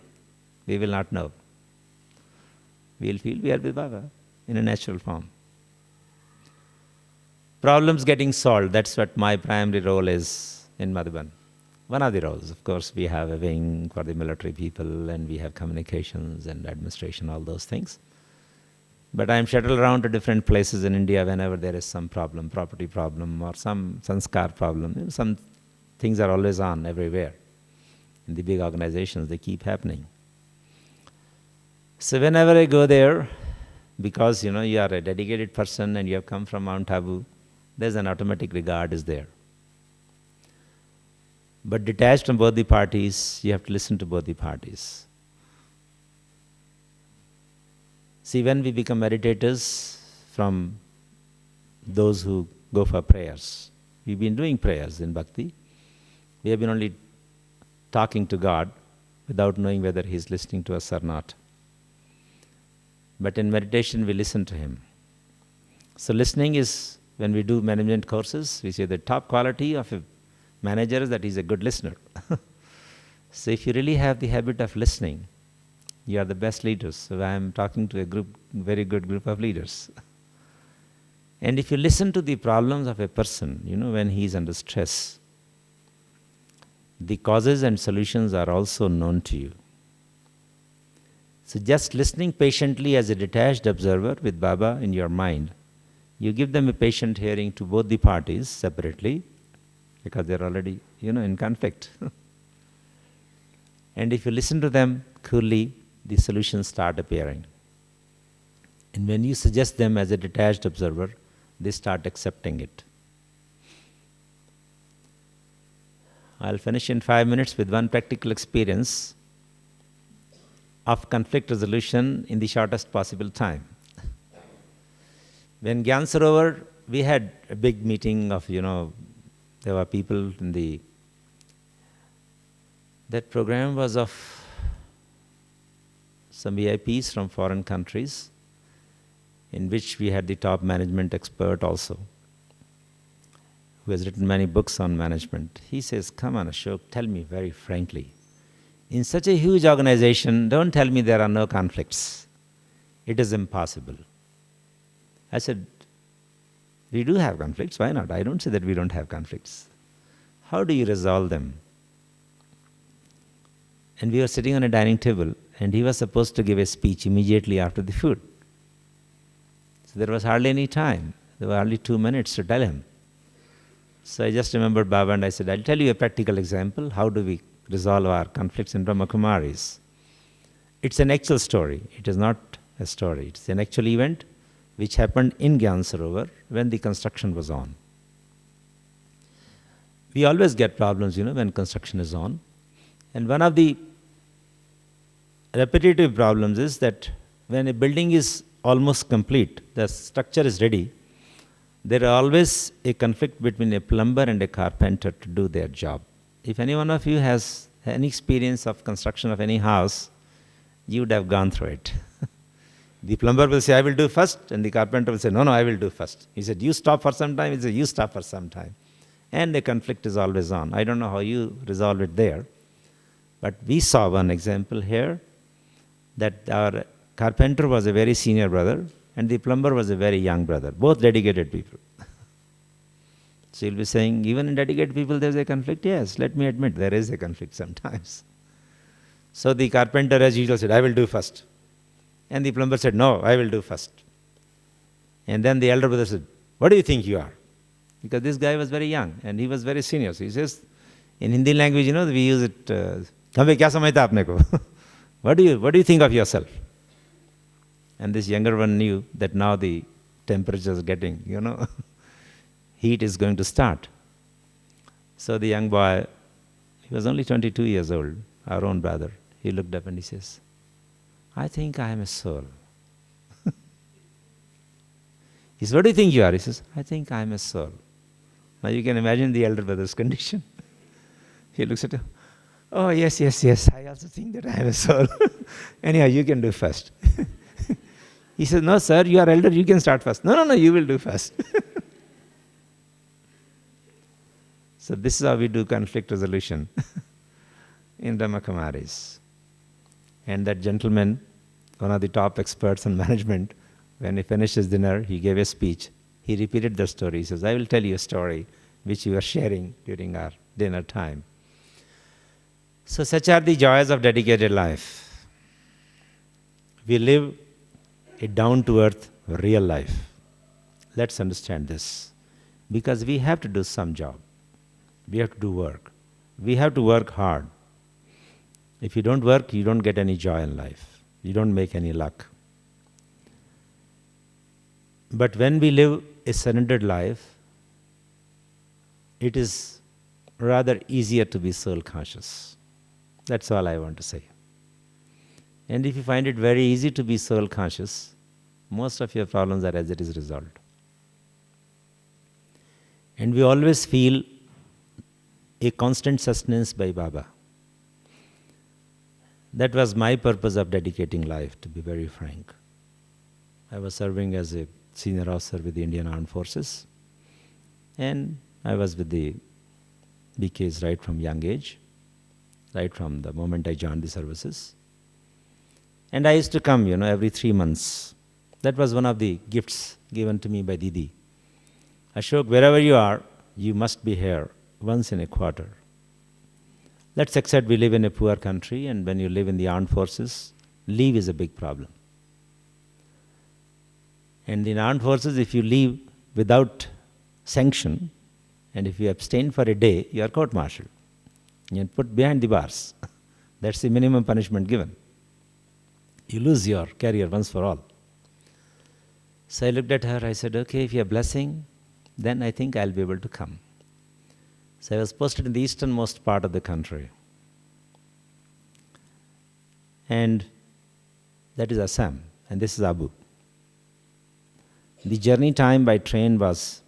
we will not know. We will feel we are with Baba in a natural form. Problems getting solved, that's what my primary role is in Madhuban. One of the roles, of course, we have a wing for the military people and we have communications and administration, all those things. But I am shuttled around to different places in India whenever there is some problem, property problem or some sanskar problem. Some things are always on everywhere. In the big organizations, they keep happening. So whenever I go there, because you are a dedicated person and you have come from Mount Abu, there's an automatic regard is there. But detached from both the parties, you have to listen to both the parties. See, when we become meditators from those who go for prayers, we've been doing prayers in Bhakti. We have been only talking to God without knowing whether He's listening to us or not. But in meditation, we listen to Him. So listening is, when we do management courses, we say the top quality of a manager is that he's a good listener. So if you really have the habit of listening, you are the best leaders. So I am talking to a very good group of leaders. And if you listen to the problems of a person, when he is under stress, the causes and solutions are also known to you. So just listening patiently as a detached observer with Baba in your mind, you give them a patient hearing to both the parties separately, because they're already, in conflict. And if you listen to them coolly, the solutions start appearing. And when you suggest them as a detached observer, they start accepting it. I'll finish in 5 minutes with one practical experience of conflict resolution in the shortest possible time. When Gyan Sarovar, we had a big meeting of, there were people in that program was of some VIPs from foreign countries, in which we had the top management expert also, who has written many books on management. He says, come on Ashok, tell me very frankly, in such a huge organization, don't tell me there are no conflicts. It is impossible. I said, we do have conflicts, why not? I don't say that we don't have conflicts. How do you resolve them? And we were sitting on a dining table, and he was supposed to give a speech immediately after the food. So there was hardly any time. There were hardly 2 minutes to tell him. So I just remembered Baba and I said, I'll tell you a practical example. How do we resolve our conflicts in Brahma Kumaris? It's an actual story. It is not a story. It's an actual event which happened in Gyan Sarovar when the construction was on. We always get problems, when construction is on. And one of the repetitive problems is that when a building is almost complete, the structure is ready, there are always a conflict between a plumber and a carpenter to do their job. If any one of you has any experience of construction of any house, you would have gone through it. The plumber will say, I will do first, and the carpenter will say, no, I will do first. He said, you stop for some time. He said, you stop for some time. And the conflict is always on. I don't know how you resolve it there. But we saw one example here, that our carpenter was a very senior brother and the plumber was a very young brother, both dedicated people. So you'll be saying, even in dedicated people there's a conflict? Yes, let me admit, there is a conflict sometimes. So the carpenter, as usual, said, I will do first. And the plumber said, no, I will do first. And then the elder brother said, what do you think you are? Because this guy was very young and he was very senior. So he says, in Hindi language, we use it, "Kambe kya samajhta apne ko?" What do you think of yourself? And this younger one knew that now the temperature is getting, heat is going to start. So the young boy, he was only 22 years old, our own brother, he looked up and he says, I think I am a soul. He says, what do you think you are? He says, I think I am a soul. Now you can imagine the elder brother's condition. He looks at him, oh yes, I also think that I am a soul. Anyhow, you can do first. He says, no sir, you are elder, you can start first. No, you will do first. So this is how we do conflict resolution in Brahma Kumaris. And that gentleman, one of the top experts on management, when he finished his dinner, he gave a speech. He repeated the story. He says, I will tell you a story which we were sharing during our dinner time. So such are the joys of dedicated life. We live a down-to-earth real life. Let's understand this. Because we have to do some job. We have to do work. We have to work hard. If you don't work, you don't get any joy in life. You don't make any luck. But when we live a surrendered life, it is rather easier to be soul conscious. That's all I want to say. And if you find it very easy to be soul conscious, most of your problems are as it is resolved. And we always feel a constant sustenance by Baba. That was my purpose of dedicating life, to be very frank. I was serving as a senior officer with the Indian Armed Forces, and I was with the BKs right from young age, right from the moment I joined the services. And I used to come, every 3 months. That was one of the gifts given to me by Didi. Ashok, wherever you are, you must be here once in a quarter. Let's accept we live in a poor country, and when you live in the armed forces, leave is a big problem. And in armed forces, if you leave without sanction, and if you abstain for a day, you are court-martialed. You are put behind the bars. That's the minimum punishment given. You lose your career once for all. So I looked at her, I said, okay, if you are blessing, then I think I'll be able to come. So I was posted in the easternmost part of the country. And that is Assam, and this is Abu. The journey time by train was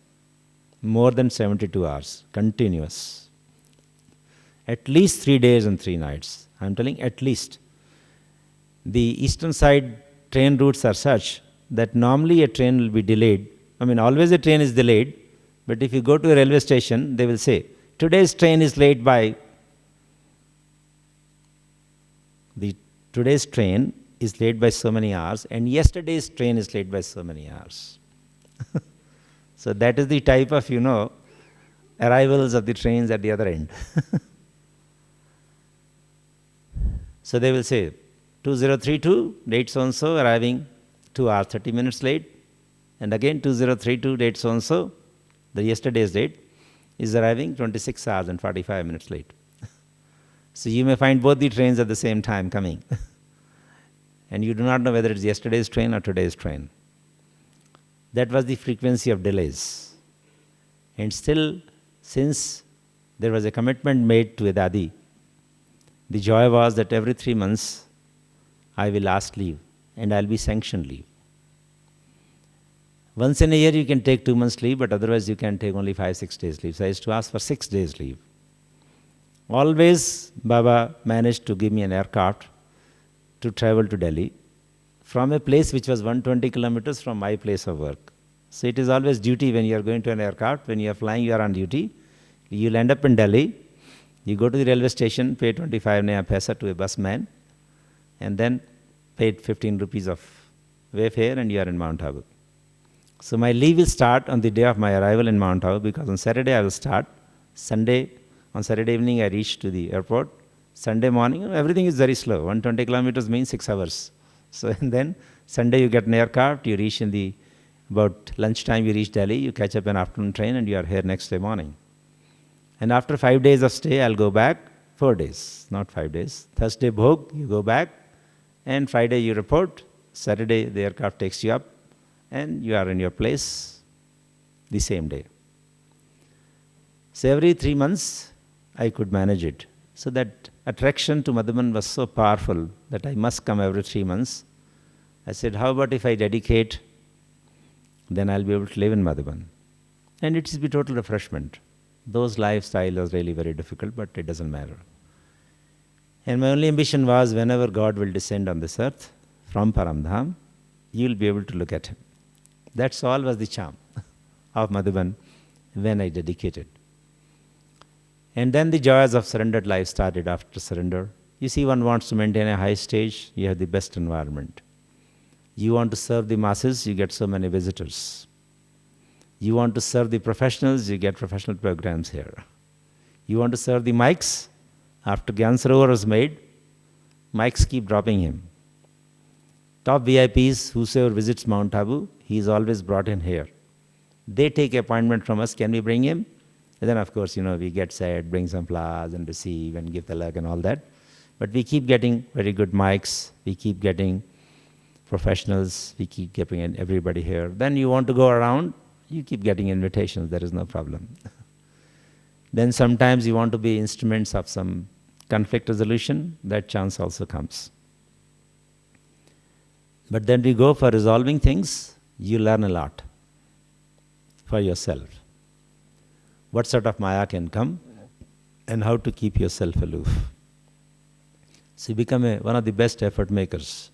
more than 72 hours, continuous. At least 3 days and 3 nights. I'm telling at least. The eastern side train routes are such that normally a train will be delayed. Always a train is delayed, but if you go to a railway station, they will say, today's train is late by... Today's train is late by so many hours, and yesterday's train is late by so many hours. So that is the type of, arrivals of the trains at the other end. So they will say, 2032, date so-and-so, arriving 2 hours, 30 minutes late. And again, 2032, date so-and-so, the yesterday's date, is arriving 26 hours and 45 minutes late. So you may find both the trains at the same time coming. And you do not know whether it's yesterday's train or today's train. That was the frequency of delays. And still, since there was a commitment made to a Dadi, the joy was that every 3 months, I will ask leave, and I'll be sanctioned leave. Once in a year, you can take 2 months leave, but otherwise you can take only 5-6 days leave. So I used to ask for 6 days leave. Always, Baba managed to give me an aircraft to travel to Delhi from a place which was 120 kilometers from my place of work. So it is always duty when you are going to an aircraft. When you are flying, you are on duty. You'll end up in Delhi. You go to the railway station, pay 25 naya paisa to a busman, and then pay 15 rupees of wayfare, and you are in Mount Abu. So my leave will start on the day of my arrival in Mount Abu, because on Saturday I will start. On Saturday evening I reach to the airport. Sunday morning, everything is very slow. 120 kilometers means 6 hours. So and then Sunday you get an aircraft, you reach about lunchtime you reach Delhi, you catch up an afternoon train, and you are here next day morning. And after 5 days of stay, I'll go back, 4 days, not 5 days. Thursday Bhog, you go back, and Friday you report. Saturday the aircraft takes you up, and you are in your place the same day. So every 3 months, I could manage it. So that attraction to Madhuban was so powerful that I must come every 3 months. I said, how about if I dedicate, then I'll be able to live in Madhuban. And it will be total refreshment. Those lifestyle was really very difficult, but it doesn't matter. And my only ambition was, whenever God will descend on this earth from Paramdham, you will be able to look at him. That's all was the charm of Madhuban when I dedicated. And then the joys of surrendered life started after surrender. You see, one wants to maintain a high stage, you have the best environment. You want to serve the masses, you get so many visitors. You want to serve the professionals, you get professional programs here. You want to serve the mics, after Gyan Sarovar was made, mics keep dropping him. Top VIPs, whosoever visits Mount Abu, he is always brought in here. They take appointment from us, can we bring him? And then of course, we get sad, bring some flowers and receive and give the leg and all that. But we keep getting very good mics, we keep getting professionals, we keep getting everybody here. Then you want to go around, you keep getting invitations, there is no problem. Then sometimes you want to be instruments of some conflict resolution, that chance also comes. But then we go for resolving things, you learn a lot for yourself. What sort of maya can come and how to keep yourself aloof. So you become one of the best effort makers,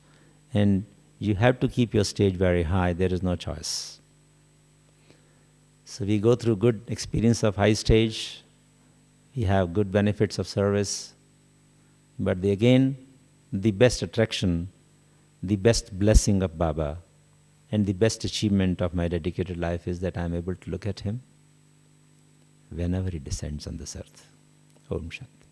and you have to keep your stage very high, there is no choice. So we go through good experience of high stage, we have good benefits of service, but again, the best attraction, the best blessing of Baba, and the best achievement of my dedicated life is that I am able to look at him whenever he descends on this earth. Om Shanti.